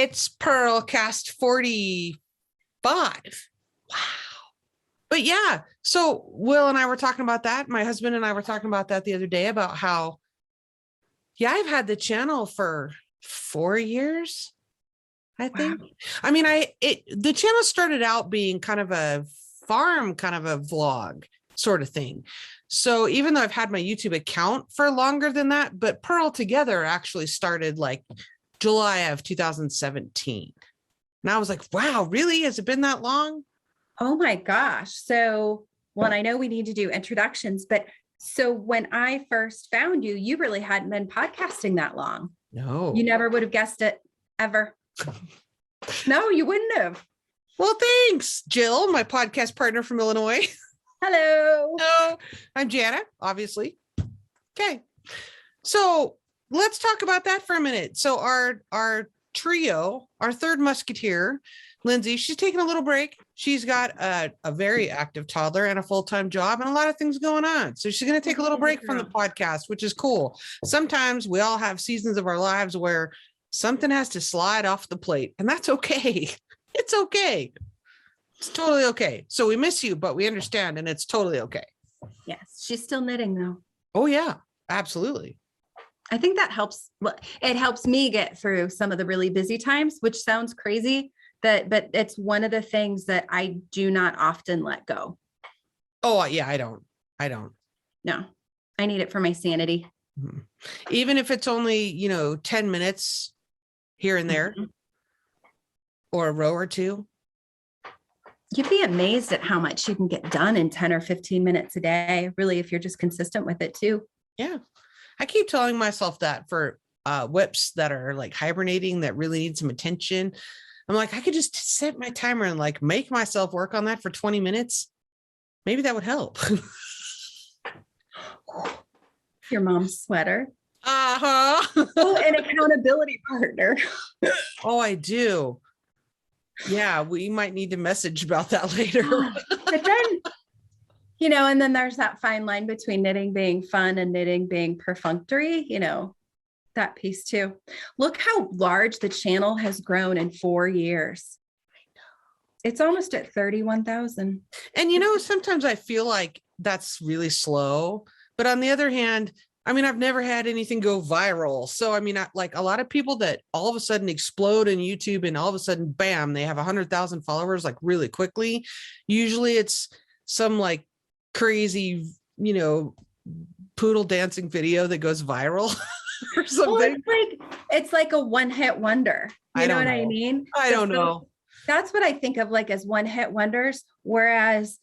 It's PurlCast 45. Wow. But yeah, so Will and I were talking about that. My husband and I were talking about that the other day about how, yeah, I've had the channel for 4 years, I think. Wow. I mean, the channel started out being kind of a farm, kind of a vlog sort of thing. So even though I've had my YouTube account for longer than that, but Purl Together actually started like July of 2017. And I was like, wow, really? Has it been that long? Oh my gosh. So, well, I know we need to do introductions, but so when I first found you, you really hadn't been podcasting that long. No. You never would have guessed it ever. No, you wouldn't have. Well, thanks, Jill, my podcast partner from Illinois. Hello. Hello. I'm Jana, obviously. Okay. So let's talk about that for a minute. So our trio, our third musketeer, Lindsay, she's taking a little break. She's got a very active toddler and a full-time job and a lot of things going on. So she's going to take a little break from the podcast, which is cool. Sometimes we all have seasons of our lives where something has to slide off the plate, and that's okay. It's okay. It's totally okay. So we miss you, but we understand, and it's totally okay. Yes. She's still knitting though. Oh yeah, absolutely. I think that helps. Well, it helps me get through some of the really busy times, which sounds crazy, but it's one of the things that I do not often let go. Oh yeah, I don't. No, I need it for my sanity. Mm-hmm. Even if it's only, 10 minutes here and there, mm-hmm. or a row or two. You'd be amazed at how much you can get done in 10 or 15 minutes a day, really, if you're just consistent with it too. Yeah. I keep telling myself that for whips that are like hibernating that really need some attention. I'm like, I could just set my timer and like make myself work on that for 20 minutes. Maybe that would help. Your mom's sweater. Uh-huh. Oh, an accountability partner. Oh, I do. Yeah, we might need to message about that later. But then, and then there's that fine line between knitting being fun and knitting being perfunctory, that piece too. Look how large the channel has grown in 4 years. It's almost at 31,000. And sometimes I feel like that's really slow, but on the other hand, I mean, I've never had anything go viral. So, I mean, like a lot of people that all of a sudden explode in YouTube and all of a sudden, bam, they have 100,000 followers like really quickly. Usually it's some like crazy, poodle dancing video that goes viral or something. Well, it's like a one-hit wonder. You know what I mean? I don't know. That's what I think of like as one-hit wonders. Whereas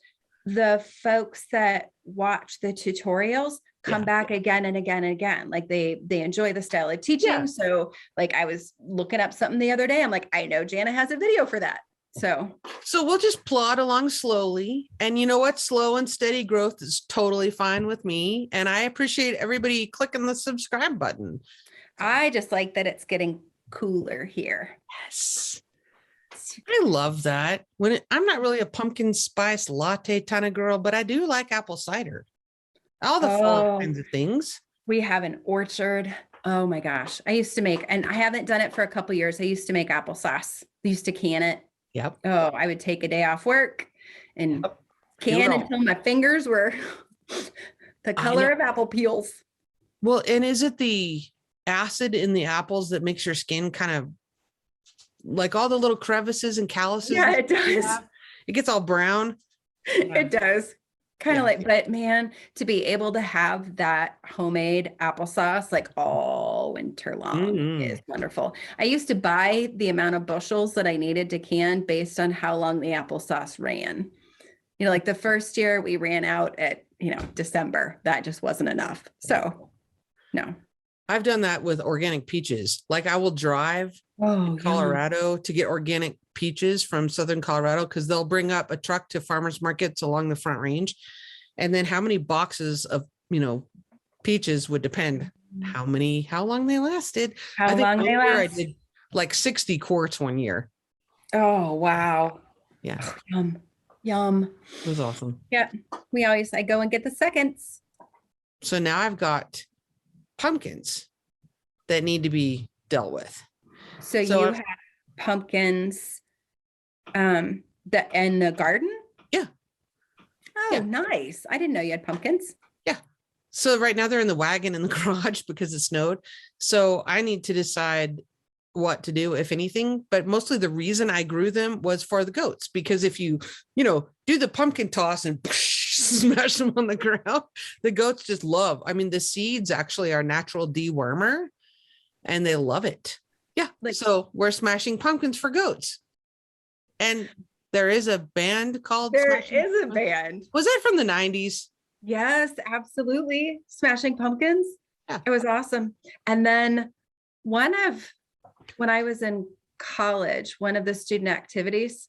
the folks that watch the tutorials come back again and again and again. Like they enjoy the style of teaching. Yeah. So like I was looking up something the other day. I'm like, I know Jana has a video for that. So we'll just plod along slowly. And you know what? Slow and steady growth is totally fine with me. And I appreciate everybody clicking the subscribe button. I just like that it's getting cooler here. Yes. I love that. I'm not really a pumpkin spice latte kind of girl, but I do like apple cider. All the fall kinds of things. We have an orchard. Oh my gosh. I used to make, and I haven't done it for a couple of years. I used to make applesauce. I used to can it. Yep. Oh, I would take a day off work and can until my fingers were the color of apple peels. Well, and is it the acid in the apples that makes your skin kind of like all the little crevices and calluses? Yeah, it does. It gets all brown. Yeah. It does. Kind of like, but man, to be able to have that homemade applesauce like all winter long is wonderful. I used to buy the amount of bushels that I needed to can based on how long the applesauce ran. Like the first year we ran out at, December. That just wasn't enough. So no. I've done that with organic peaches. Like I will drive to Colorado to get organic peaches from Southern Colorado because they'll bring up a truck to farmers markets along the Front Range. And then how many boxes of, peaches would depend how long they lasted. How long they last. I did like 60 quarts one year. Oh, wow. Yeah. Yum. It was awesome. Yeah. I go and get the seconds. So now I've got pumpkins that need to be dealt with. So you have pumpkins in the garden? Yeah. Oh, Yeah. nice. I didn't know you had pumpkins. Yeah. So right now they're in the wagon in the garage because it snowed. So I need to decide what to do, if anything, but mostly the reason I grew them was for the goats, because if you do the pumpkin toss and smash them on the ground, the goats just love. I mean, the seeds actually are natural dewormer and they love it. Yeah. So we're smashing pumpkins for goats. And there is a band called There is a band. Was that from the 90s? Yes, absolutely. Smashing Pumpkins. Yeah. It was awesome. And then when I was in college, one of the student activities,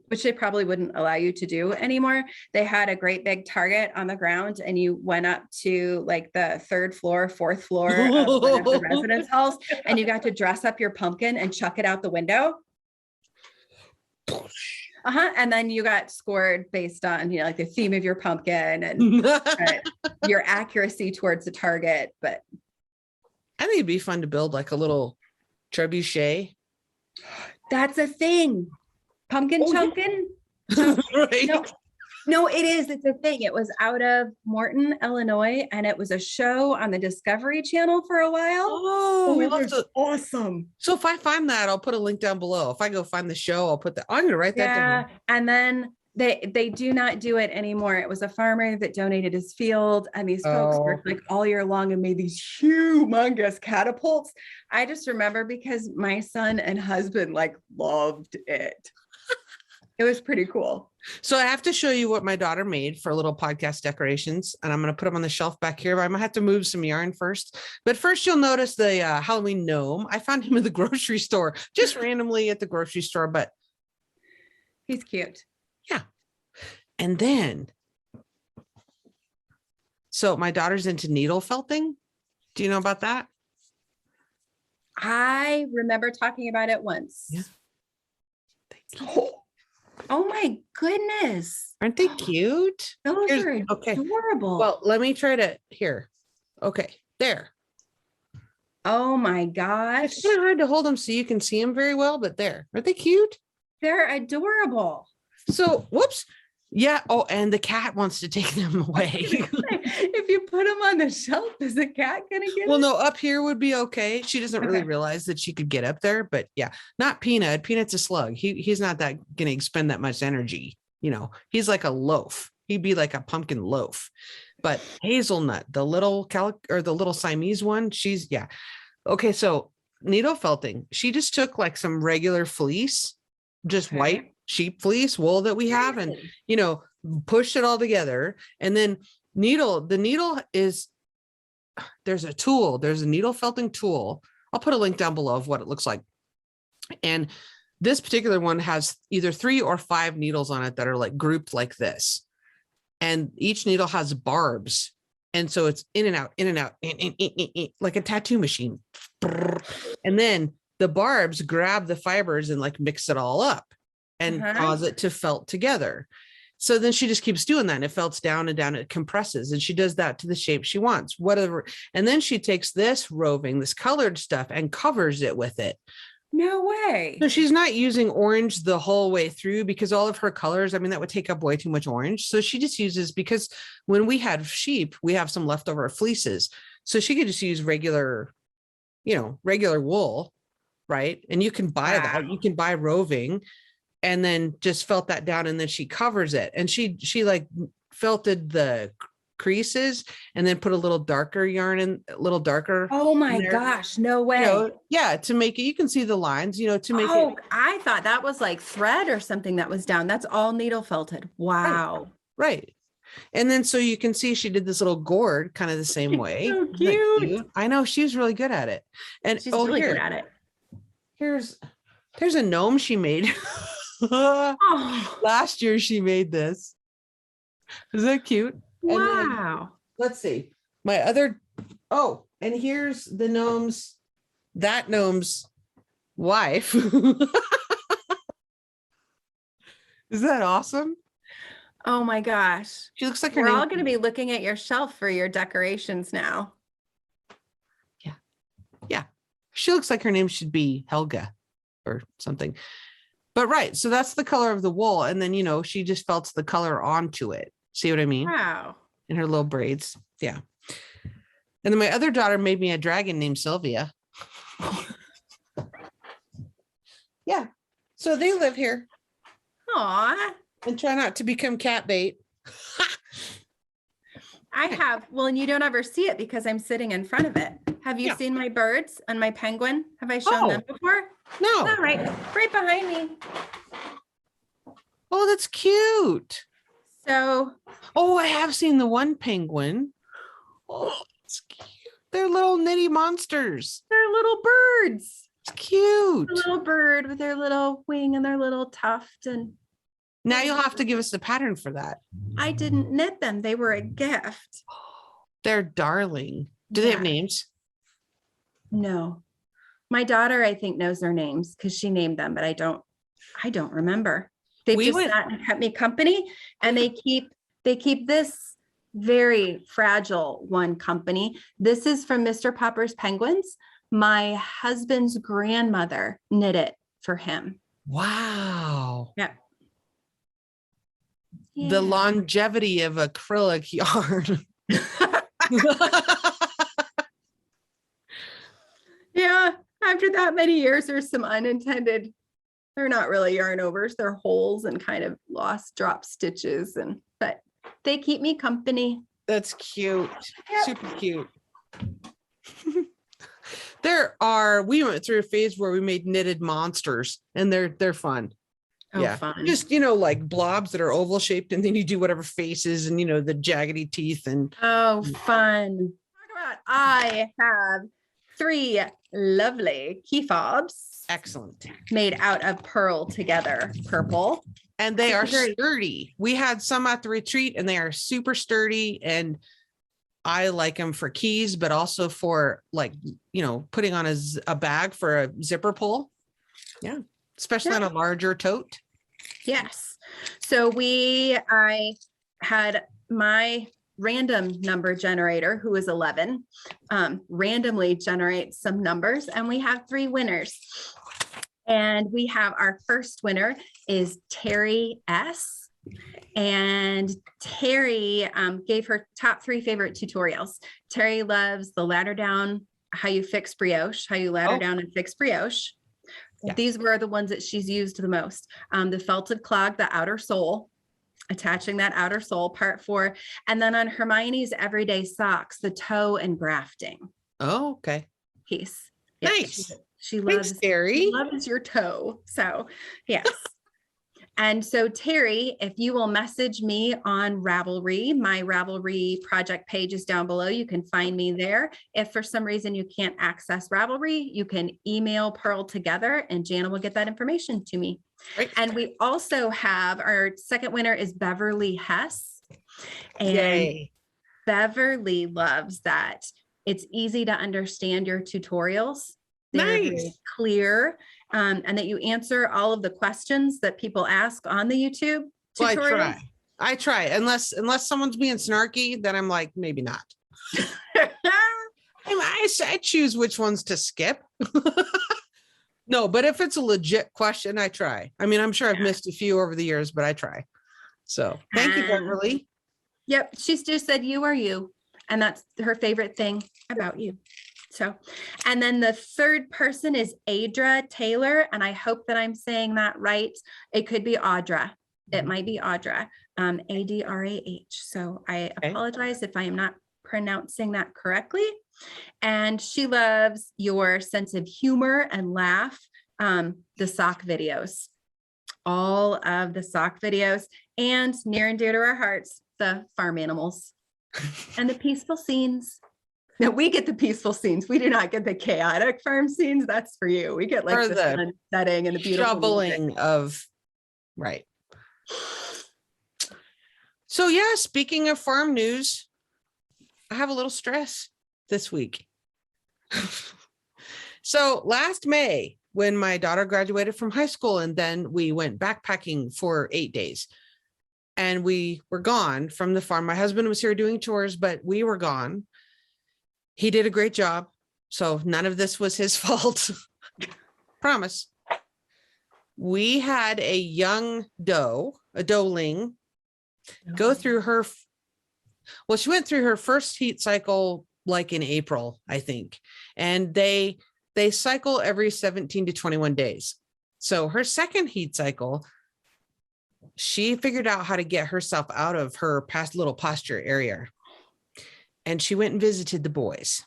which they probably wouldn't allow you to do anymore, they had a great big target on the ground and you went up to like the 3rd floor, 4th floor of one of the residence halls and you got to dress up your pumpkin and chuck it out the window. And then you got scored based on, like the theme of your pumpkin and your accuracy towards the target. But I think it'd be fun to build like a little trebuchet. That's a thing. Pumpkin chunkin. Right. No, it is. It's a thing. It was out of Morton, Illinois, and it was a show on the Discovery Channel for a while. Oh, it was awesome. So if I find that, I'll put a link down below. If I go find the show, I'll put I'm gonna write that down. And then they do not do it anymore. It was a farmer that donated his field, and these folks worked like all year long and made these humongous catapults. I just remember because my son and husband like loved it. It was pretty cool. So I have to show you what my daughter made for little podcast decorations, and I'm going to put them on the shelf back here, but I'm gonna have to move some yarn first. But first you'll notice the Halloween gnome. I found him in the grocery store, just randomly at the grocery store, but he's cute. Yeah. And then, so my daughter's into needle felting. Do you know about that? I remember talking about it once. Yeah. Oh my goodness. Aren't they cute? Those are adorable. Well, let me try to here. Okay, there. Oh my gosh. It's kind of hard to hold them so you can see them very well, but there. Aren't they cute? They're adorable. So, whoops. Yeah. Oh, and the cat wants to take them away. If you put them on the shelf, is the cat going to get Well, it? no, up here would be okay. She doesn't really realize that she could get up there, but yeah, not Peanut. Peanut's a slug. He's not that going to expend that much energy. He's like a loaf. He'd be like a pumpkin loaf. But Hazelnut, the little the little Siamese one, yeah. Okay. So needle felting, she just took like some regular fleece, just white sheep fleece wool that we have, and pushed it all together. And then the needle is, there's a needle felting tool. I'll put a link down below of what it looks like. And this particular one has either 3 or 5 needles on it that are like grouped like this. And each needle has barbs. And so it's in and out, like a tattoo machine. And then the barbs grab the fibers and like mix it all up and cause it to felt together. So then she just keeps doing that, and it felts down and down, it compresses, and she does that to the shape she wants, whatever. And then she takes this roving, this colored stuff, and covers it with it. No way. So she's not using orange the whole way through, because all of her colors, I mean, that would take up way too much orange. So she just uses, because when we had sheep, we have some leftover fleeces. So she could just use regular wool, right? And you can buy that. You can buy roving, and then just felt that down, and then she covers it. And she like felted the creases and then put a little darker yarn in, a little darker. Oh my gosh, no way. To make it, you can see the lines, to make it. I thought that was like thread or something that was down. That's all needle felted. Wow. Right. And then so you can see she did this little gourd kind of the same way. So cute. I know, she was really good at it. And she's really good at it. There's a gnome she made. Last year she made this. Is that cute? Wow. Let's see. And here's the gnome's wife. Is that awesome? Oh my gosh. She looks like we're all going to be looking at your shelf for your decorations now. Yeah. She looks like her name should be Helga. or something. But right. So that's the color of the wool. And then, she just felts the color onto it. See what I mean? Wow. In her little braids. Yeah. And then my other daughter made me a dragon named Sylvia. Yeah. So they live here. Aw. And try not to become cat bait. I have. Well, and you don't ever see it because I'm sitting in front of it. Have you seen my birds and my penguin? Have I shown them before? No. Oh, right behind me. Oh, that's cute. So. Oh, I have seen the one penguin. Oh, it's cute. They're little nitty monsters. They're little birds. It's cute. A little bird with their little wing and their little tuft. And now you'll have to give us the pattern for that. I didn't knit them. They were a gift. They're darling. Do they have names? No. My daughter, I think, knows their names because she named them, but I don't remember. They sat and kept me company, and they keep this very fragile one company. This is from Mr. Popper's Penguins. My husband's grandmother knit it for him. Wow. Yeah. The longevity of acrylic yarn. Yeah. After that many years, there's some unintended, they're not really yarn overs. They're holes and kind of lost drop stitches. But they keep me company. That's cute. Yep. Super cute. We went through a phase where we made knitted monsters, and they're fun. Oh, yeah. Fun. Just, like blobs that are oval shaped, and then you do whatever faces and, the jaggedy teeth and. Oh, fun. Talk about, I have 3 lovely key fobs. Excellent. Made out of Purl together, purple. And they are sturdy. We had some at the retreat, and they are super sturdy, and I like them for keys, but also for putting on a bag for a zipper pull. Yeah. Especially on a larger tote. Yes. So I had my random number generator, who is 11, randomly generate some numbers, and we have 3 winners. And we have our first winner is Terri S. And Terri gave her top 3 favorite tutorials. Terri loves the ladder down, how you fix brioche, how you ladder down and fix brioche. Yeah. These were the ones that she's used the most. The felted clog, the outer sole, attaching that outer sole, part 4. And then on Hermione's everyday socks, the toe and grafting. Oh, okay. Piece. Nice. She loves Terri. She loves your toe. So yes. And so Terri, if you will message me on Ravelry, my Ravelry project page is down below. You can find me there. If for some reason you can't access Ravelry, you can email Purl together, and Jana will get that information to me. Right. And we also have our second winner is Beverly H. And Yay. Beverly loves that. It's easy to understand your tutorials. They're very clear, and that you answer all of the questions that people ask on the YouTube tutorials. Well, I try. Unless someone's being snarky, then I'm like, maybe not. I choose which ones to skip. No, but if it's a legit question, I try. I mean, I'm sure I've missed a few over the years, but I try. So thank you, Beverly. Yep. She's just said, you are you. And that's her favorite thing about you. So, and then the third person is Adrah Taylor. And I hope that I'm saying that right. It could be Adrah. It might be Adrah, Adrah. So I apologize if I am not pronouncing that correctly. And she loves your sense of humor and laugh. The sock videos, all of the sock videos, and near and dear to our hearts, the farm animals and the peaceful scenes. Now we get the peaceful scenes. We do not get the chaotic farm scenes. That's for you. We get like the sun setting and the beautiful shoveling of, right. So yeah, speaking of farm news, I have a little stress this week. So last May, when my daughter graduated from high school, and then we went backpacking for 8 days, and we were gone from the farm. My husband was here doing chores, but we were gone. He did a great job. So none of this was his fault. Promise. we had a young doe, a doeling, go through her. Well, she went through her first heat cycle like in April, I think. And they cycle every 17 to 21 days. So her second heat cycle, she figured out how to get herself out of her past little pasture area. And she went and visited the boys.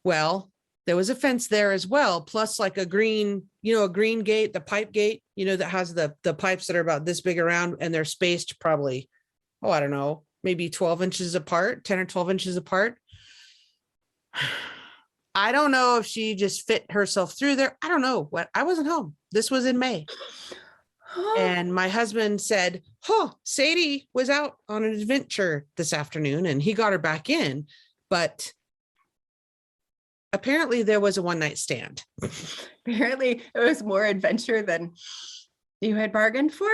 Well, there was a fence there as well, plus like a green gate, the pipe gate, that has the pipes that are about this big around, and they're spaced probably, I don't know, maybe 12 inches apart, 10 or 12 inches apart. I don't know if she just fit herself through there. I don't know what. I wasn't home. This was in May. And my husband said, Sadie was out on an adventure this afternoon and he got her back in. But apparently there was a one-night stand. Apparently it was more adventure than you had bargained for.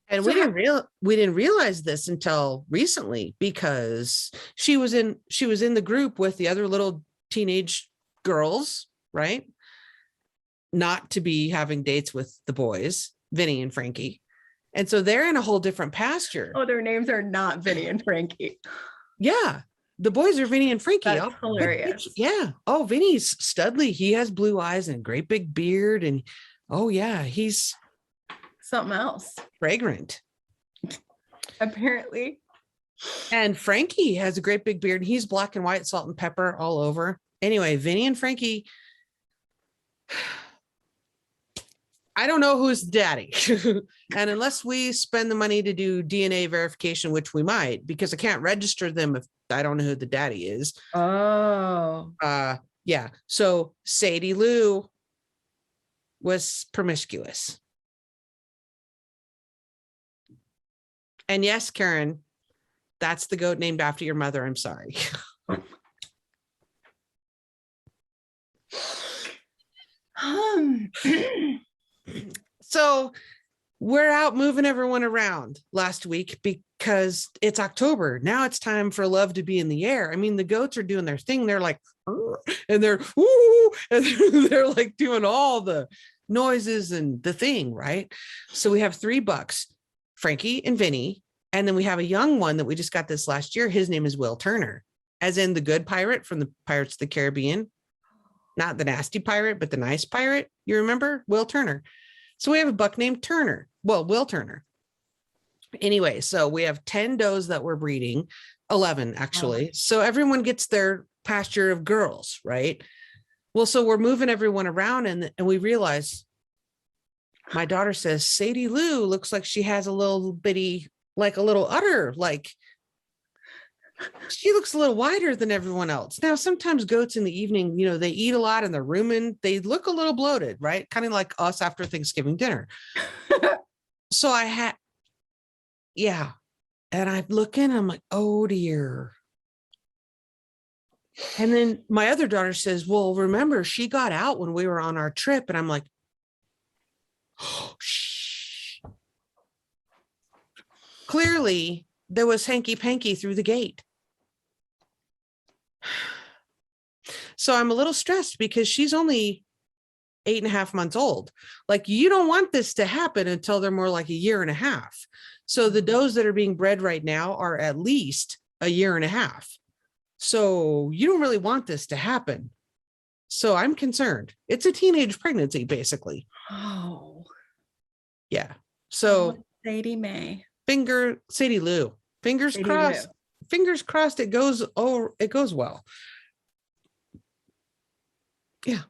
And we didn't realize this until recently, because she was in the group with the other little teenage girls, right? Not to be having dates with the boys, Vinny and Frankie. And so they're in a whole different pasture. Oh, their names are not Vinny and Frankie. Yeah. The boys are Vinny and Frankie. That's hilarious. Yeah. Oh, Vinny's studly. He has blue eyes and a great big beard. And oh yeah, he's something else. Fragrant. Apparently. And Frankie has a great big beard. He's black and white, salt and pepper all over. Anyway, Vinny and Frankie, I don't know who's daddy. And unless we spend the money to do DNA verification, which we might, because I can't register them if I don't know who the daddy is. Oh. Yeah. So Sadie Lou was promiscuous. And yes, Karen, that's the goat named after your mother. I'm sorry. So we're out moving everyone around last week because it's October. Now it's time for love to be in the air. I mean, the goats are doing their thing. They're like, and they're, woo, and they're like doing all the noises and the thing, right? So we have 3 bucks. Frankie and Vinny, and then we have a young one that we just got this last year. His name is Will Turner, as in the good pirate from the Pirates of the Caribbean, not the nasty pirate, but the nice pirate. You remember Will Turner? So we have a buck named Turner. Well, Will Turner. Anyway, so we have 10 does that we're breeding, 11 actually. So everyone gets their pasture of girls, right? Well, so we're moving everyone around, and we realize, my daughter says, Sadie Lou looks like she has a little bitty, like a little udder, like she looks a little wider than everyone else. Now, sometimes goats in the evening, they eat a lot and they're rooming. They look a little bloated, right? Kind of like us after Thanksgiving dinner. So and I look in, I'm like, oh dear. And then my other daughter says, well, remember, she got out when we were on our trip. And I'm like, oh, shh. Clearly there was hanky panky through the gate. So I'm a little stressed because she's only 8.5 months old. Like, you don't want this to happen until they're more like 1.5 years. So the does that are being bred right now are at least 1.5 years. So you don't really want this to happen. So I'm concerned. It's a teenage pregnancy, basically. Oh. Yeah. So Sadie May. Sadie Lou. Fingers crossed. Fingers crossed it goes well. Yeah.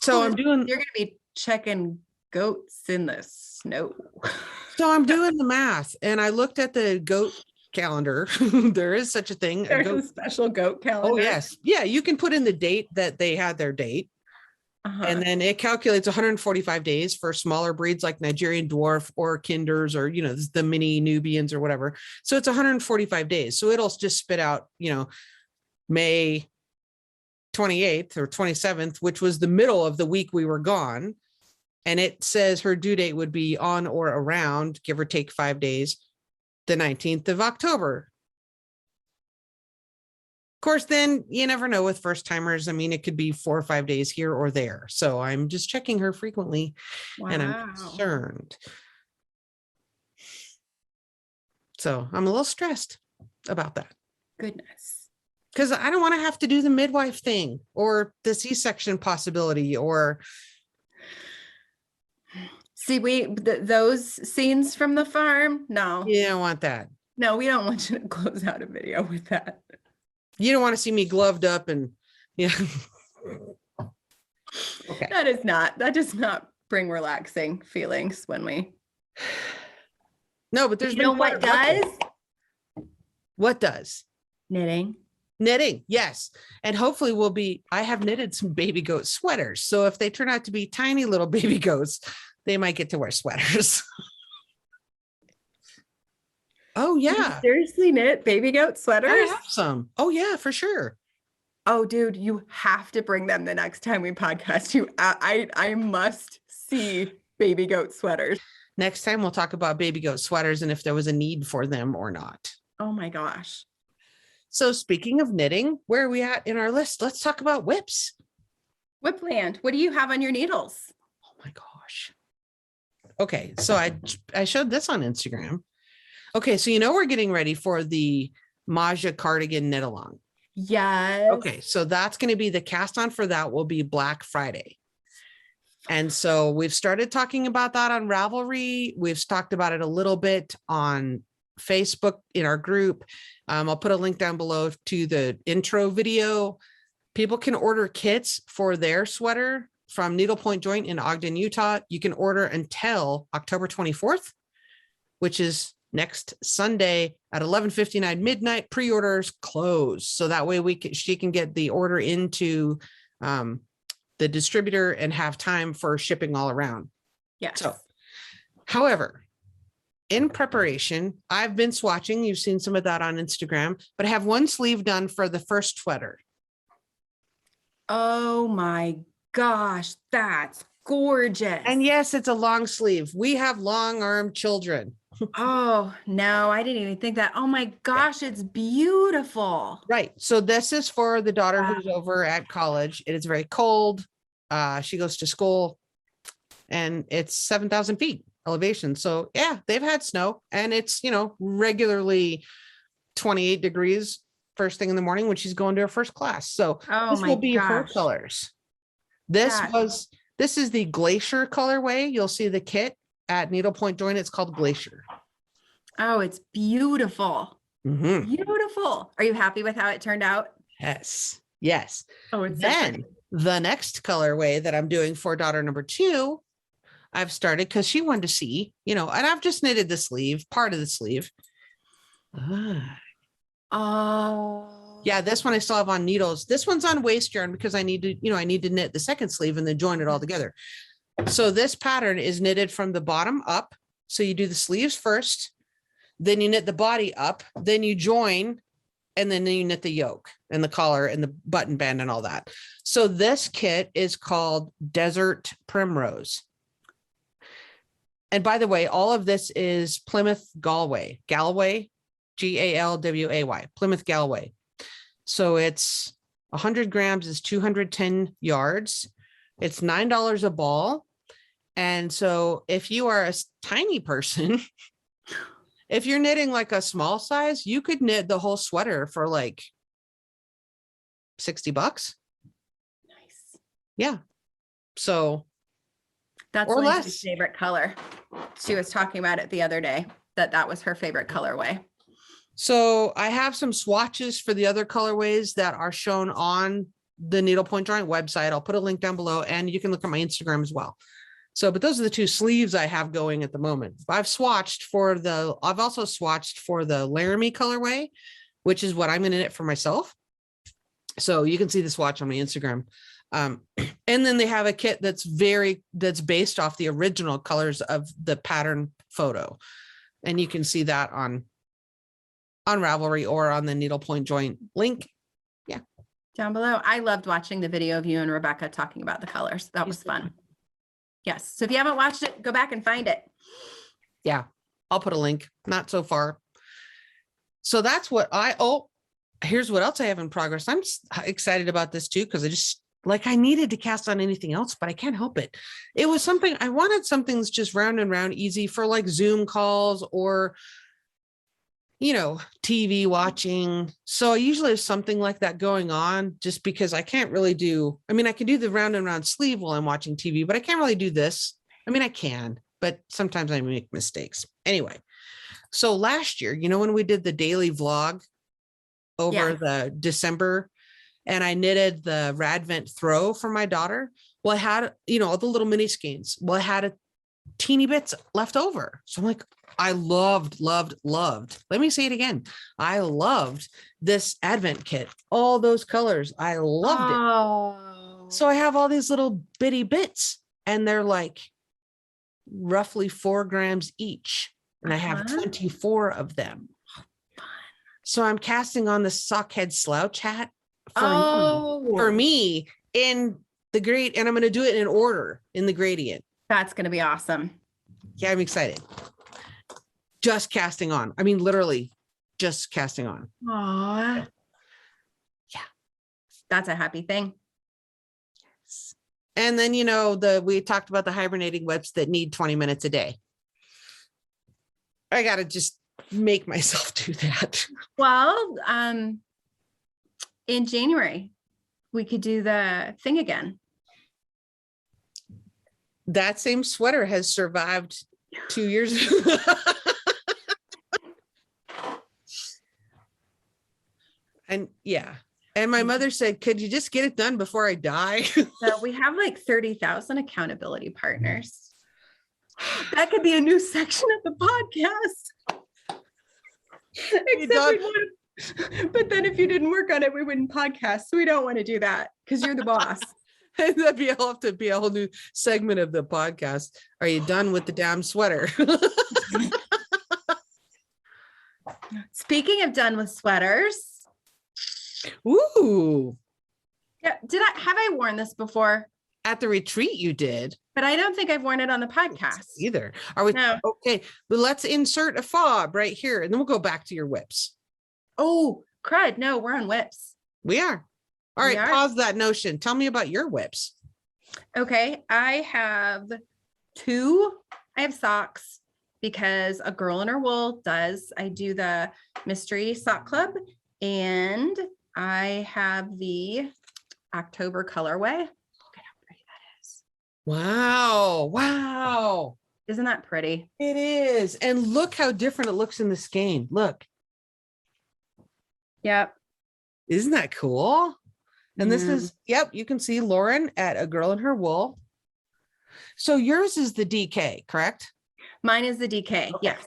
So you're going to be checking goats in the snow. So I'm doing the math, and I looked at the goat calendar. There is such a thing. There's a special goat calendar. Oh yes. Yeah. You can put in the date that they had their date. And then it calculates 145 days for smaller breeds like Nigerian dwarf or kinders, or, the mini Nubians or whatever. So it's 145 days. So it'll just spit out, May 28th or 27th, which was the middle of the week we were gone. And it says her due date would be on or around, give or take 5 days, the 19th of October. Of course, then you never know with first timers. I mean, it could be 4 or 5 days here or there. So I'm just checking her frequently and I'm concerned. So I'm a little stressed about that. Goodness. Because I don't want to have to do the midwife thing or the C-section possibility or. See, those scenes from the farm. No. You don't want that. No, we don't want you to close out a video with that. You don't want to see me gloved up and yeah. Okay. That does not bring relaxing feelings when we. No, but there's what does? What does? Knitting. Knitting, yes. And hopefully I have knitted some baby goat sweaters. So if they turn out to be tiny little baby goats, they might get to wear sweaters. Oh yeah. You seriously knit baby goat sweaters? I have some. Oh yeah, for sure. Oh dude, you have to bring them the next time we podcast. I must see baby goat sweaters. Next time we'll talk about baby goat sweaters and if there was a need for them or not. Oh my gosh. So speaking of knitting, where are we at in our list? Let's talk about whips. Whipland. What do you have on your needles? Oh my gosh. Okay, so I showed this on Instagram. Okay, so we're getting ready for the Maja Cardigan knit along. Yes. Okay, so that's going to be the cast on for that will be Black Friday. And so we've started talking about that on Ravelry. We've talked about it a little bit on Facebook in our group. I'll put a link down below to the intro video. People can order kits for their sweater from Needlepoint Joint in Ogden, Utah. You can order until October 24th, which is next Sunday at 11:59 midnight. Pre-orders close. So that way she can get the order into the distributor and have time for shipping all around. Yes. So, however, in preparation, I've been swatching. You've seen some of that on Instagram, but I have one sleeve done for the first sweater. Oh my gosh, that's gorgeous. And yes, it's a long sleeve. We have long armed children. Oh, no, I didn't even think that. Oh my gosh, it's beautiful. Right. So this is for the daughter who's over at college. It is very cold. She goes to school and it's 7,000 feet elevation. So yeah, they've had snow and it's, regularly 28 degrees first thing in the morning when she's going to her first class. So this will be her colors. This is the Glacier colorway. You'll see the kit at Needlepoint Joint. It's called Glacier. Oh, it's beautiful. Mm-hmm. Beautiful. Are you happy with how it turned out? Yes. Oh, it's then the next colorway that I'm doing for daughter number 2, I've started because she wanted to see, and I've just knitted the sleeve, part of the sleeve. Oh, yeah, this one I still have on needles. This one's on waste yarn because I need to knit the second sleeve and then join it all together. So this pattern is knitted from the bottom up. So you do the sleeves first, then you knit the body up, then you join, and then you knit the yoke and the collar and the button band and all that. So this kit is called Desert Primrose. And by the way, all of this is Plymouth Galway, Galway, Galway, Plymouth Galway. So it's 100 grams is 210 yards. It's $9 a ball. And so if you are a tiny person, if you're knitting like a small size, you could knit the whole sweater for like $60. Nice. Yeah. So that's Lindsay's favorite color. She was talking about it the other day, that was her favorite colorway. So I have some swatches for the other colorways that are shown on the Needlepoint Joint website. I'll put a link down below and you can look at my Instagram as well. So, but those are the 2 sleeves I have going at the moment. I've also swatched for the Laramie colorway, which is what I'm going to knit for myself. So you can see the swatch on my Instagram. And then they have a kit that's based off the original colors of the pattern photo. And you can see that on Ravelry or on the Needlepoint Joint link. Yeah. Down below. I loved watching the video of you and Rebecca talking about the colors. That was fun. Yes. So if you haven't watched it, go back and find it. Yeah. I'll put a link, not so far. So that's what here's what else I have in progress. I'm excited about this too, because I needed to cast on anything else, but I can't help it. It was something I wanted, something that's just round and round, easy for like Zoom calls or, TV watching. So I usually have something like that going on, just because I can't really I can do the round and round sleeve while I'm watching TV, but I can't really do this. I can, but sometimes I make mistakes. Anyway, so last year, when we did the daily vlog over the December, and I knitted the Radvent throw for my daughter. Well, I had, all the little mini skeins. Well, I had a teeny bits left over. So I'm like, I loved. Let me say it again. I loved this Advent kit. All those colors. I loved it. So I have all these little bitty bits, and they're like roughly 4 grams each. And I have 24 of them. So I'm casting on the sockhead slouch hat for me in the grade, and I'm going to do it in order in the gradient. That's going to be awesome. Yeah, I'm excited. Just casting on. Literally just casting on. Aww. Yeah. That's a happy thing. Yes. And then, we talked about the hibernating whips that need 20 minutes a day. I got to just make myself do that. Well, in January, we could do the thing again. That same sweater has survived 2 years. And yeah. And my mother said, could you just get it done before I die? So we have like 30,000 accountability partners. That could be a new section of the podcast. But then if you didn't work on it, we wouldn't podcast. So we don't want to do that because you're the boss. That'd have to be a whole new segment of the podcast. Are you done with the damn sweater? Speaking of done with sweaters. Ooh. Yeah. Have I worn this before? At the retreat you did. But I don't think I've worn it on the podcast either. Are we? No. Okay. But let's insert a fob right here, and then we'll go back to your whips. Oh, crud. No, we're on whips. We are. All right. Pause that notion. Tell me about your whips. Okay. I have 2. I have socks because a girl in her wool does. I do the mystery sock club, and I have the October colorway. Look at how pretty that is. Wow. Isn't that pretty? It is. And look how different it looks in the skein. Look. Yep. Isn't that cool? And this is, you can see Lauren at A Girl in Her Wool. So yours is the DK, correct? Mine is the DK. Okay. Yes.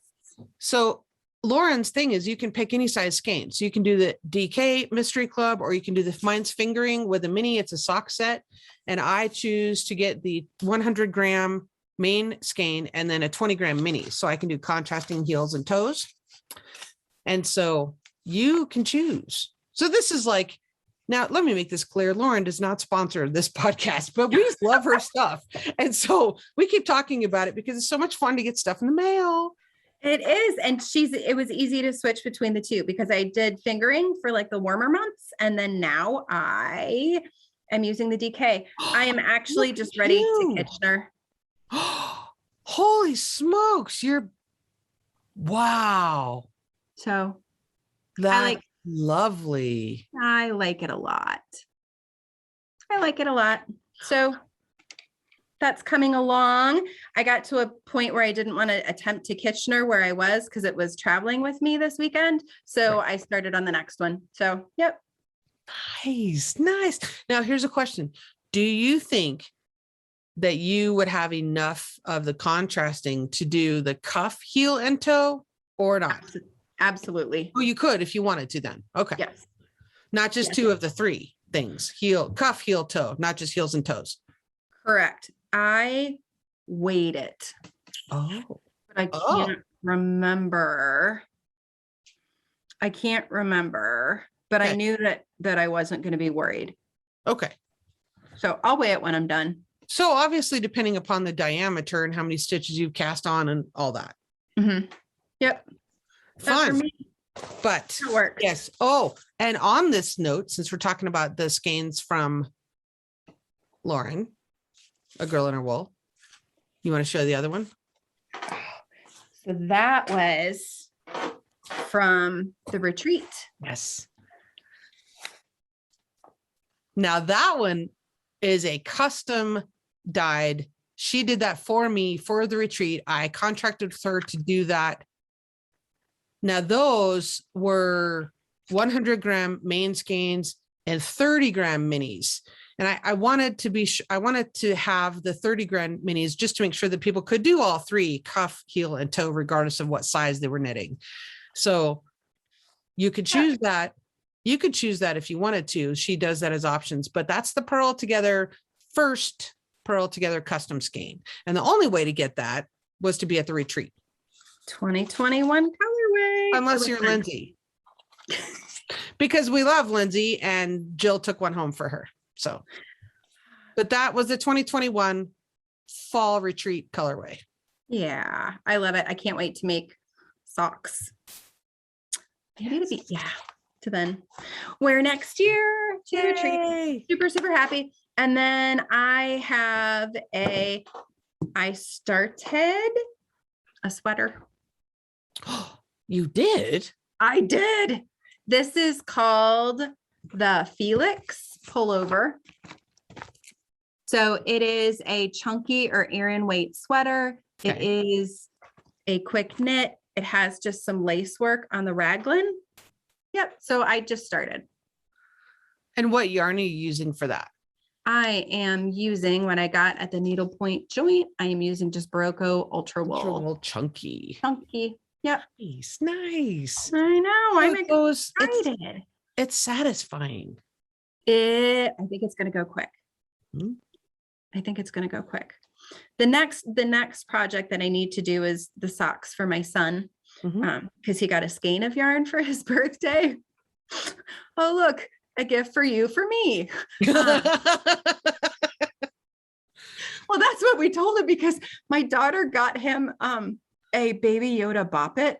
So Lauren's thing is you can pick any size skein. So you can do the DK Mystery Club, or you can do mine's fingering with a mini. It's a sock set. And I choose to get the 100 gram main skein and then a 20 gram mini. So I can do contrasting heels and toes. And so you can choose. So this is like, now let me make this clear. Lauren does not sponsor this podcast, but we just love her stuff. And so we keep talking about it because it's so much fun to get stuff in the mail. It is. And it was easy to switch between the two because I did fingering for like the warmer months. And then now I am using the DK. I am actually just ready to Kitchener. Holy smokes. Wow. So that's lovely. I like it a lot. So that's coming along. I got to a point where I didn't want to attempt to Kitchener where I was because it was traveling with me this weekend. So I started on the next one. So, yep. Nice. Now, here's a question. Do you think that you would have enough of the contrasting to do the cuff, heel, and toe or not? Absolutely. Oh, you could if you wanted to then. Okay. Yes. Not just 2 of the 3 things. Cuff, heel, toe, not just heels and toes. Correct. I weighed it. Oh. But I can't remember. But I knew that I wasn't going to be worried. Okay. So I'll weigh it when I'm done. So obviously depending upon the diameter and how many stitches you've cast on and all that. Mm-hmm. Yep. Fun. But It works. yes. Oh, and on this note, since we're talking about the skeins from Lauren, A Girl in Her Wool, you want to show the other one? So that was from the retreat. Yes. Now that one is a custom dyed. She did that for me for the retreat. I contracted with her to do that. Now those were 100-gram main skeins and 30-gram minis. And I wanted to have the 30-gram minis just to make sure that people could do all three, cuff, heel, and toe, regardless of what size they were knitting. So you could choose that. You could choose that if you wanted to. She does that as options, but that's the Purl Together first Purl Together custom skein. And the only way to get that was to be at the retreat. 2021 colorway. Unless you're Lindsay. Because we love Lindsay and Jill took one home for her. So, but that was the 2021 fall retreat colorway. Yeah, I love it. I can't wait to make socks. Maybe to be, to then wear next year to the retreat. Super, super happy. And then I started a sweater. You did? I did. This is called the Felix pullover. So it is a chunky or Aran weight sweater. Okay. It is a quick knit. It has just some lace work on the raglan. Yep. So I just started. And what yarn are you using for that? I am using what I got at the needlepoint joint. I am using just Barocco Ultra Wool. Ultra Wool chunky. Chunky. Yep. Nice. I know. I'm excited. It's satisfying. I think it's going to go quick. Hmm. I think it's going to go quick. The next project that I need to do is the socks for my son, because he got a skein of yarn for his birthday. Oh, look, a gift for you, for me. Well, that's what we told him, because my daughter got him a Baby Yoda Bop It.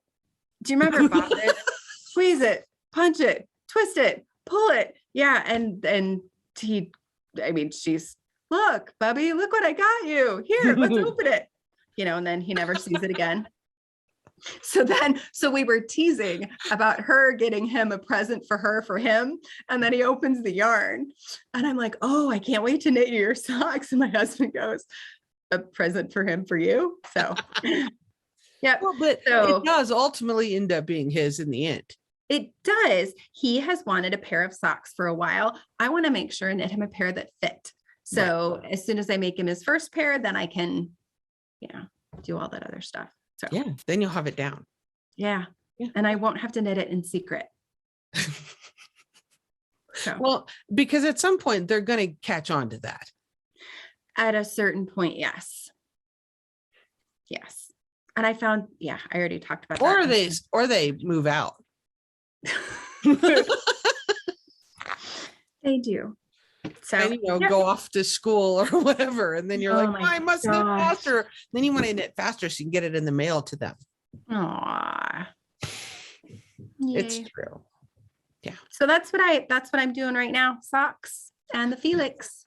Do you remember Bop It? Squeeze it, punch it, twist it, pull it. Yeah, and she's, look, Bubby, look what I got you. Here, let's open it. And then he never sees it again. So we were teasing about her getting him a present for him. And then he opens the yarn and I'm like, oh, I can't wait to knit you your socks. And my husband goes, a present for him, for you. So, yeah. Well, but it does ultimately end up being his in the end. It does. He has wanted a pair of socks for a while. I want to make sure and knit him a pair that fit. So as soon as I make him his first pair, then I can, do all that other stuff. So yeah, then you'll have it down. Yeah. And I won't have to knit it in secret. Well, because at some point they're going to catch on to that. At a certain point, yes. Yes. And I found, I already talked about that. Or they move out. They do. So and, go off to school or whatever. And then you're like, I must knit faster. Then you want to knit faster so you can get it in the mail to them. Aww. It's true. Yeah. So that's what I'm doing right now. Socks and the Felix.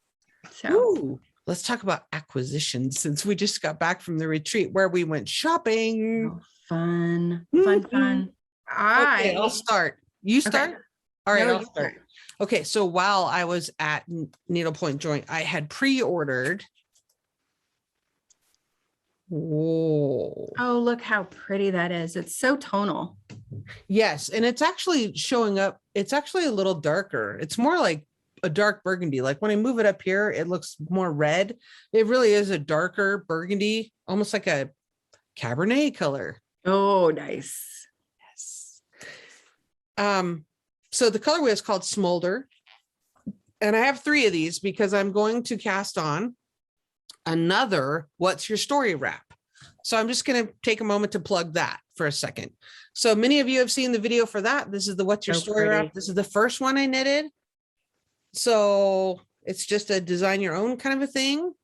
So ooh, let's talk about acquisitions, since we just got back from the retreat where we went shopping. Oh, fun. Okay, I'll start. You start? Okay. All right, I'll start. Okay, so while I was at Needlepoint Joint, I had pre-ordered. Whoa. Oh, look how pretty that is. It's so tonal. Yes, and it's actually showing up. It's actually a little darker. It's more like a dark burgundy. Like when I move it up here, it looks more red. It really is a darker burgundy, almost like a Cabernet color. Oh, nice. Yes. So the colorway is called Smolder. And I have 3 of these because I'm going to cast on another What's Your Story wrap. So I'm just going to take a moment to plug that for a second. So many of you have seen the video for that. This is the What's Your Story wrap. This is the first one I knitted. So it's just a design your own kind of a thing.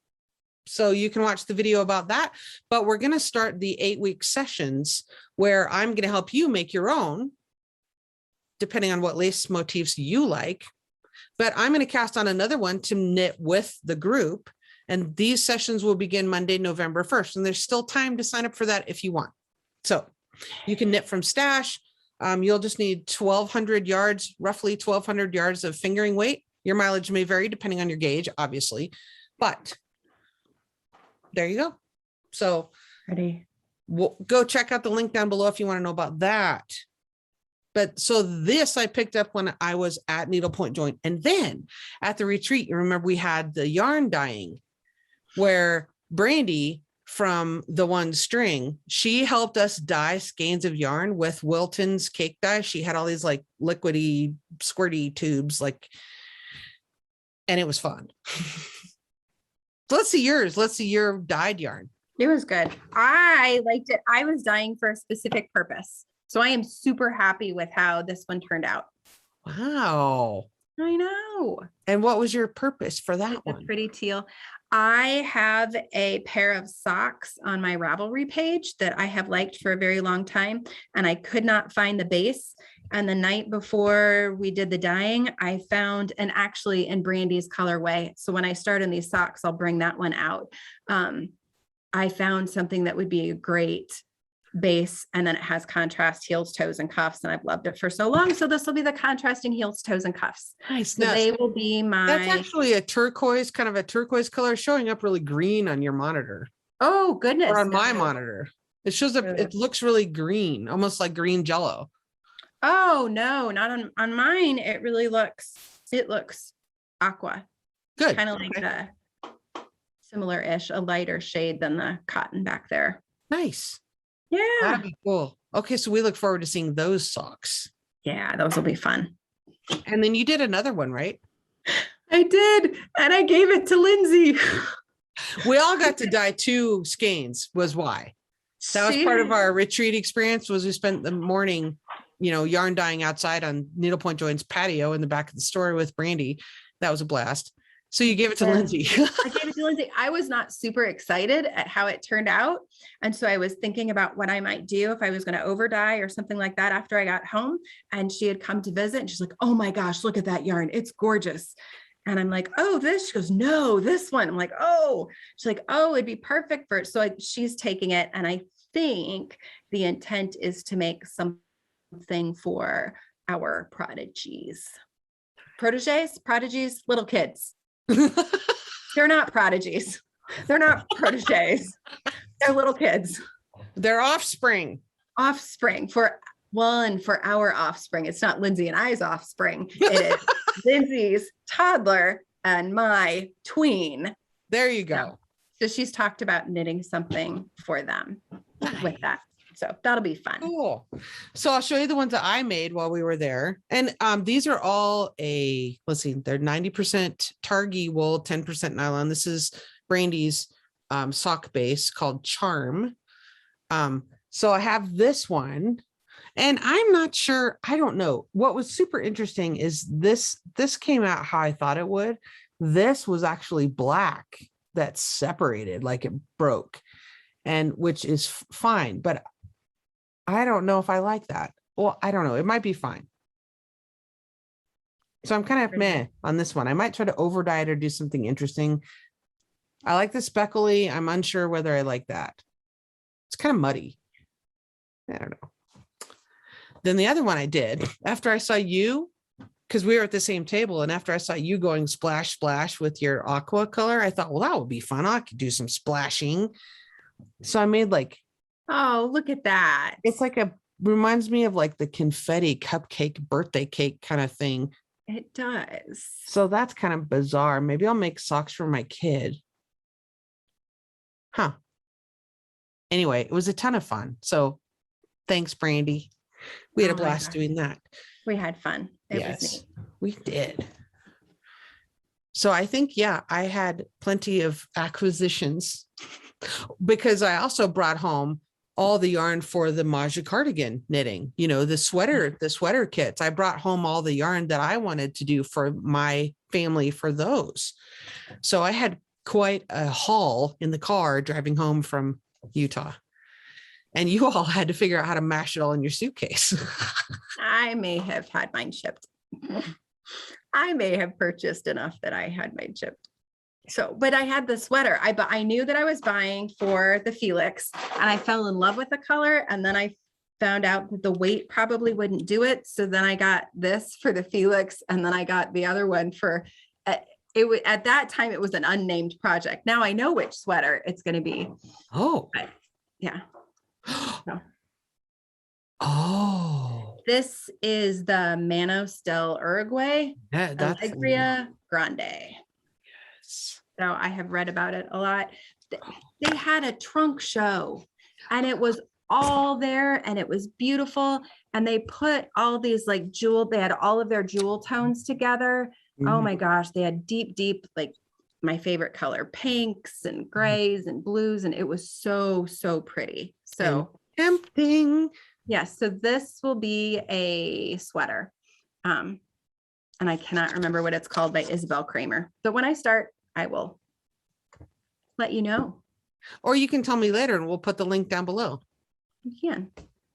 So you can watch the video about that. But we're going to start the 8-week sessions where I'm going to help you make your own depending on what lace motifs you like. But I'm going to cast on another one to knit with the group. And these sessions will begin Monday, November 1st. And there's still time to sign up for that if you want. So you can knit from stash. You'll just need 1,200 yards, roughly 1,200 yards of fingering weight. Your mileage may vary depending on your gauge, obviously, but there you go. So Ready. Go check out the link down below if you want to know about that. But so this I picked up when I was at Needlepoint Joint. And then at the retreat, you remember we had the yarn dyeing where Brandy from the One String, she helped us dye skeins of yarn with Wilton's cake dye. She had all these like liquidy, squirty tubes, like, and it was fun. So let's see yours. Let's see your dyed yarn. It was good. I liked it. I was dyeing for a specific purpose. So I am super happy with how this one turned out. Wow. I know. And what was your purpose for that It's one? pretty teal. I have a pair of socks on my Ravelry page that I have liked for a very long time, and I could not find the base. And the night before we did the dyeing, I found, and actually in Brandy's colorway. So when I start in these socks, I'll bring that one out. I found something that would be a great base, and then it has contrast heels, toes, and cuffs, and I've loved it for so long. So this will be the contrasting heels, toes, and cuffs. Nice. So they will be my. That's actually a turquoise, kind of a turquoise color, showing up really green on your monitor. Oh goodness! Or on my monitor, it shows up. It looks really green, almost like green Jello. Oh no, not on mine. It really looks. It looks aqua. Good. Kind of like a similar-ish, a lighter shade than the cotton back there. Nice. Yeah. That'd be cool. Okay, so we look forward to seeing those socks. Yeah, those will be fun. And then you did another one, right? I did, and I gave it to Lindsay. We all got to dye 2 skeins, was why. That was part of our retreat experience. Was we spent the morning, yarn dyeing outside on Needlepoint Joint's patio in the back of the store with Brandy. That was a blast. So you gave it to Lindsay. I gave it to Lindsay. I was not super excited at how it turned out. And so I was thinking about what I might do if I was going to over dye or something like that after I got home. And she had come to visit and she's like, oh my gosh, look at that yarn. It's gorgeous. And I'm like, oh, this. She goes, no, this one. I'm like, oh. She's like, oh, it'd be perfect for it. So she's taking it. And I think the intent is to make something for our prodigies, little kids. They're not prodigies. They're not proteges. They're little kids. They're offspring. Offspring for our offspring. It's not Lindsay and I's offspring. It is Lindsay's toddler and my tween. There you go. So she's talked about knitting something for them with that. So that'll be fun. Cool. So I'll show you the ones that I made while we were there. And these are all they're 90% Targhee wool, 10% nylon. This is Brandy's sock base called Charm. So I have this one, and I'm not sure, I don't know. What was super interesting is this came out how I thought it would. This was actually black that separated, like it broke, and which is fine, but I don't know if I like that. Well, I don't know. It might be fine. So I'm kind of meh on this one. I might try to over dye it or do something interesting. I like the speckly. I'm unsure whether I like that. It's kind of muddy. I don't know. Then the other one I did after I saw you, because we were at the same table, and after I saw you going splash, splash with your aqua color, I thought, well, that would be fun. I could do some splashing. So I made like, oh, look at that. It's like reminds me of like the confetti cupcake birthday cake kind of thing. It does. So that's kind of bizarre. Maybe I'll make socks for my kid. Huh. Anyway, it was a ton of fun. So thanks, Brandy. We had a blast doing that. We had fun. It was neat. We did. So I think, I had plenty of acquisitions because I also brought home all the yarn for the Maja Cardigan knitting, the sweater kits. I brought home all the yarn that I wanted to do for my family for those. So I had quite a haul in the car driving home from Utah. and you all had to figure out how to mash it all in your suitcase. I may have had mine shipped. I may have purchased enough that I had mine shipped. So, but I had the sweater. I knew that I was buying for the Felix, and I fell in love with the color. And then I found out that the weight probably wouldn't do it. So then I got this for the Felix, and then I got the other one for it. Was at that time it was an unnamed project. Now I know which sweater it's going to be. Oh, but yeah. So. Oh, This is the Manos del Uruguay, yeah, that's Alegria Grande. yes. So I have read about it a lot. They had a trunk show, and it was all there, and it was beautiful. And they put all these like they had all of their jewel tones together. Oh my gosh, they had deep, like my favorite color, pinks and grays and blues. And it was so, so pretty. So tempting. yes. So this will be a sweater. And I cannot remember what it's called by Isabel Kramer. But when I start, I will let you know. Or you can tell me later and we'll put the link down below. You can.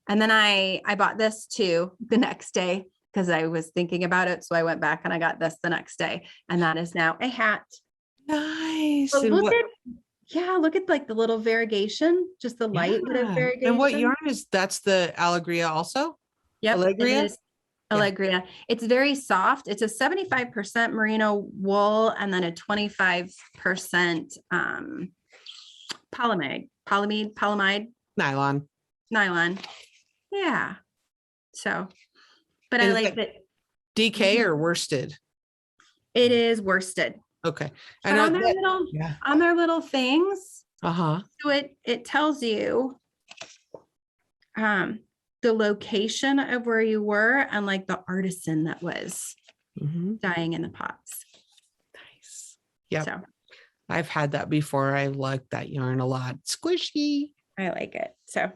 And then I bought this too the next day because I was thinking about it. So I went back and I got this the next day. And that is now a hat. Nice. So look at like the little variegation, just the light bit of variegation. And what yarn is that's the Alegria also? Yep. Alegria? Alegria. It's very soft. It's a 75% merino wool and then a 25% polyamide, nylon. Yeah. So, but And I like that. DK or worsted? It is worsted. Okay. And on their little things. Uh-huh. So it tells you the location of where you were and like the artisan that was dyeing in the pots. Nice. Yeah. So I've had that before. I like that yarn a lot. Squishy. I like it. So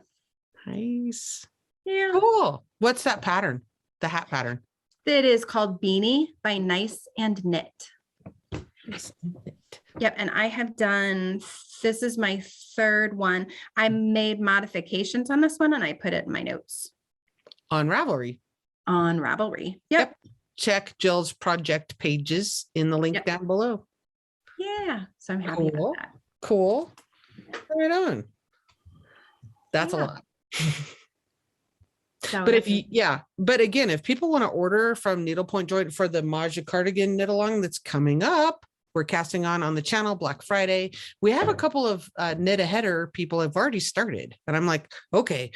nice. Yeah. Cool. What's that pattern? The hat pattern. It is called Beanie by Nice and Knit. Yep. And I have done, this is my third one. I made modifications on this one and I put it in my notes. On Ravelry. On Ravelry. Yep. Check Jill's project pages in the link down below. Yeah. So I'm happy about that. Cool. Right on. That's a lot. So but but again, if people want to order from Needlepoint Joint for the Maja Cardigan knit along that's coming up, we're casting on the channel Black Friday. We have a couple of knit aheader people have already started, and I'm like, okay,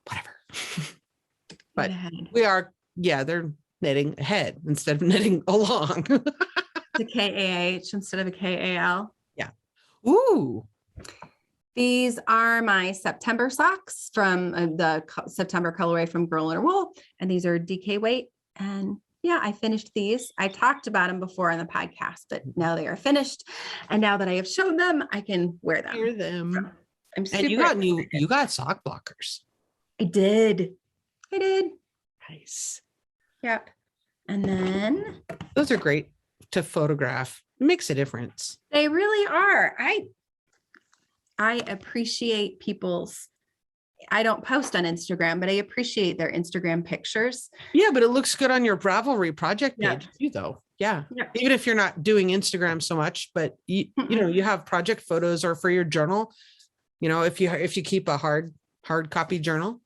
whatever. But we are, they're knitting ahead instead of knitting along. The KAH instead of a KAL. Yeah. Ooh. These are my September socks from the September colorway from Girl in a Wool. And these are DK weight. And yeah, I finished these. I talked about them before on the podcast, but now they are finished. And now that I have shown them, I can wear them. Wear them. So I'm super and you got sock blockers. I did. Nice. Yep. And then those are great to photograph. It makes a difference. They really are. I appreciate people's, I don't post on Instagram, but I appreciate their Instagram pictures. Yeah, but it looks good on your Ravelry project page too, though. Yeah. Even if you're not doing Instagram so much, but you know, you have project photos or for your journal, you know, if you keep a hard copy journal.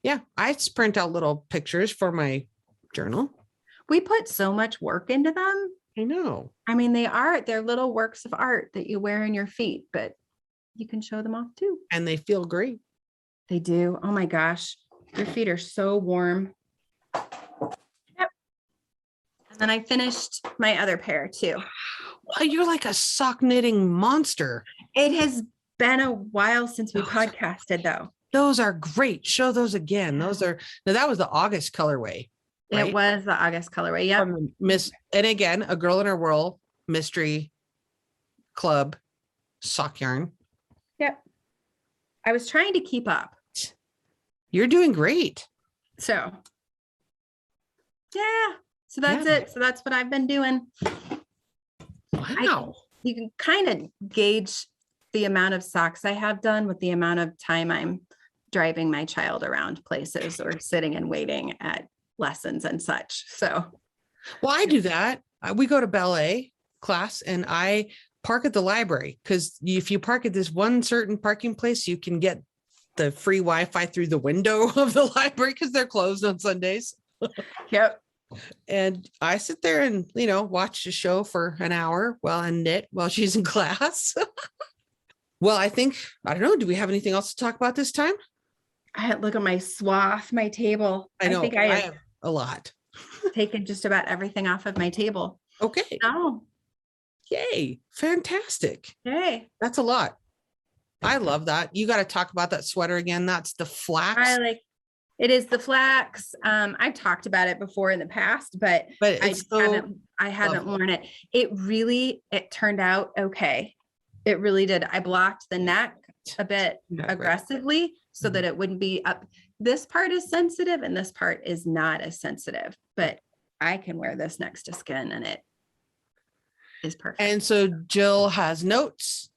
Yeah. I print out little pictures for my journal. We put so much work into them. I know. I mean, they're little works of art that you wear in your feet, but you can show them off too. And they feel great. They do. Oh my gosh. Your feet are so warm. Yep. And then I finished my other pair too. Wow, you're like a sock knitting monster. It has been a while since we podcasted though. Those are great. Show those again. Now that was the August colorway. Right? It was the August colorway. Yep. And again, a Girl in Her Whirl mystery club sock yarn. Yep. I was trying to keep up. You're doing great. So yeah. So that's it. So that's what I've been doing. Wow. You can kind of gauge the amount of socks I have done with the amount of time I'm driving my child around places or sitting and waiting at lessons and such. So, well, I do that. We go to ballet class and I park at the library because if you park at this one certain parking place, you can get the free Wi-Fi through the window of the library because they're closed on Sundays. Yep. And I sit there and, watch the show for an hour and knit while she's in class. Well, I don't know. Do we have anything else to talk about this time? I look at my swath, my table. I know. I think I have a lot. taken just about everything off of my table. Okay. Oh. Yay. Fantastic. Yay. That's a lot. I love that. You got to talk about that sweater again. That's the flax. It is the flax. I've talked about it before in the past, but I haven't worn it. It turned out okay. It really did. I blocked the neck a bit aggressively so that it wouldn't be up. This part is sensitive and this part is not as sensitive, but I can wear this next to skin and it is perfect. And so Jill has notes.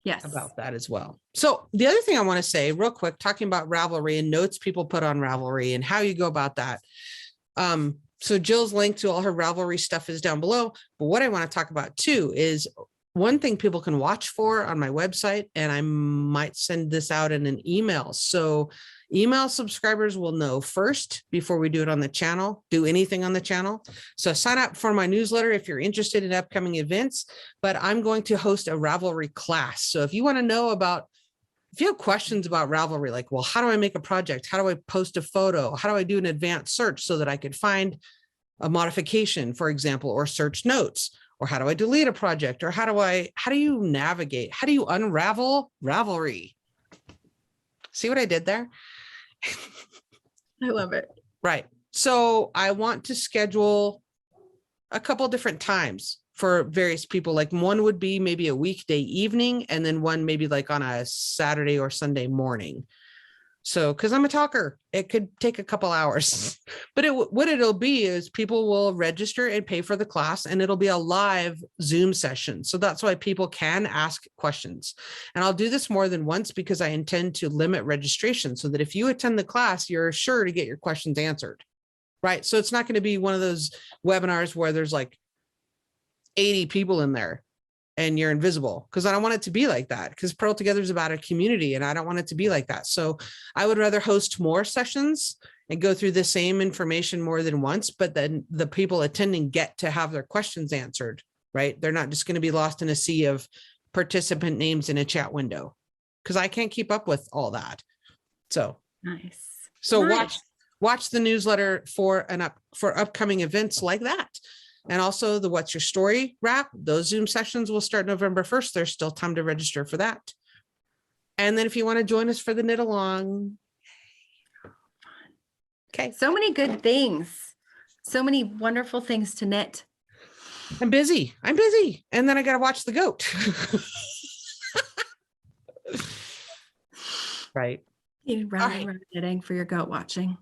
Yes. About that as well. So the other thing I want to say real quick, talking about Ravelry and notes people put on Ravelry and how you go about that. So Jill's link to all her Ravelry stuff is down below. But what I want to talk about too is one thing people can watch for on my website, and I might send this out in an email. So email subscribers will know first before we do it on the channel, do anything on the channel. So sign up for my newsletter if you're interested in upcoming events, but I'm going to host a Ravelry class. So if you want to know if you have questions about Ravelry, like, well, how do I make a project? How do I post a photo? How do I do an advanced search so that I could find a modification, for example, or search notes? Or how do I delete a project? Or how do you navigate? How do you unravel Ravelry? See what I did there? I love it. Right. So I want to schedule a couple different times for various people. Like one would be maybe a weekday evening, and then one maybe like on a Saturday or Sunday morning. So, because I'm a talker, it could take a couple hours, but what it'll be is people will register and pay for the class, and it'll be a live Zoom session. So that's why people can ask questions. And I'll do this more than once because I intend to limit registration so that if you attend the class, you're sure to get your questions answered, right? So it's not going to be one of those webinars where there's like 80 people in there and you're invisible, because I don't want it to be like that, because Purl Together is about a community and I don't want it to be like that. So I would rather host more sessions and go through the same information more than once, but then the people attending get to have their questions answered, right? They're not just going to be lost in a sea of participant names in a chat window, because I can't keep up with all that. So nice. So watch the newsletter for upcoming events like that. And also the What's Your Story wrap, those Zoom sessions will start November 1st. There's still time to register for that. And then if you want to join us for the knit along. Okay. So many good things. So many wonderful things to knit. I'm busy. And then I got to watch the goat. Right. You run knitting for your goat watching.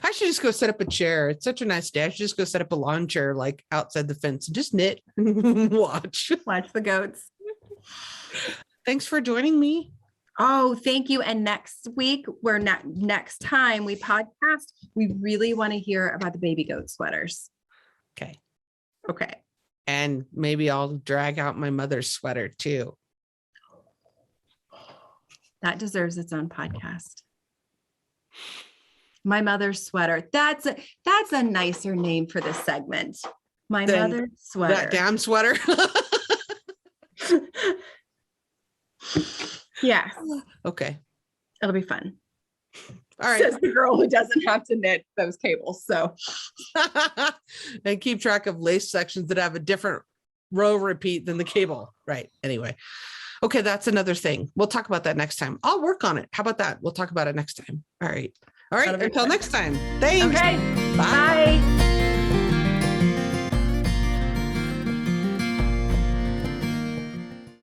I should just go set up a chair. It's such a nice day. I should just go set up a lawn chair like outside the fence and just knit. Watch the goats. Thanks for joining me. Oh, thank you. And next week, next time we podcast, we really want to hear about the baby goat sweaters. Okay. And maybe I'll drag out my mother's sweater too. That deserves its own podcast. My mother's sweater. That's a nicer name for this segment. My mother's sweater. That damn sweater. Yeah. Okay. It'll be fun. All right. Says the girl who doesn't have to knit those cables. So and keep track of lace sections that have a different row repeat than the cable. Right. Anyway. Okay. That's another thing. We'll talk about that next time. I'll work on it. How about that? We'll talk about it next time. All right. Until next time. Thanks. Okay. Bye.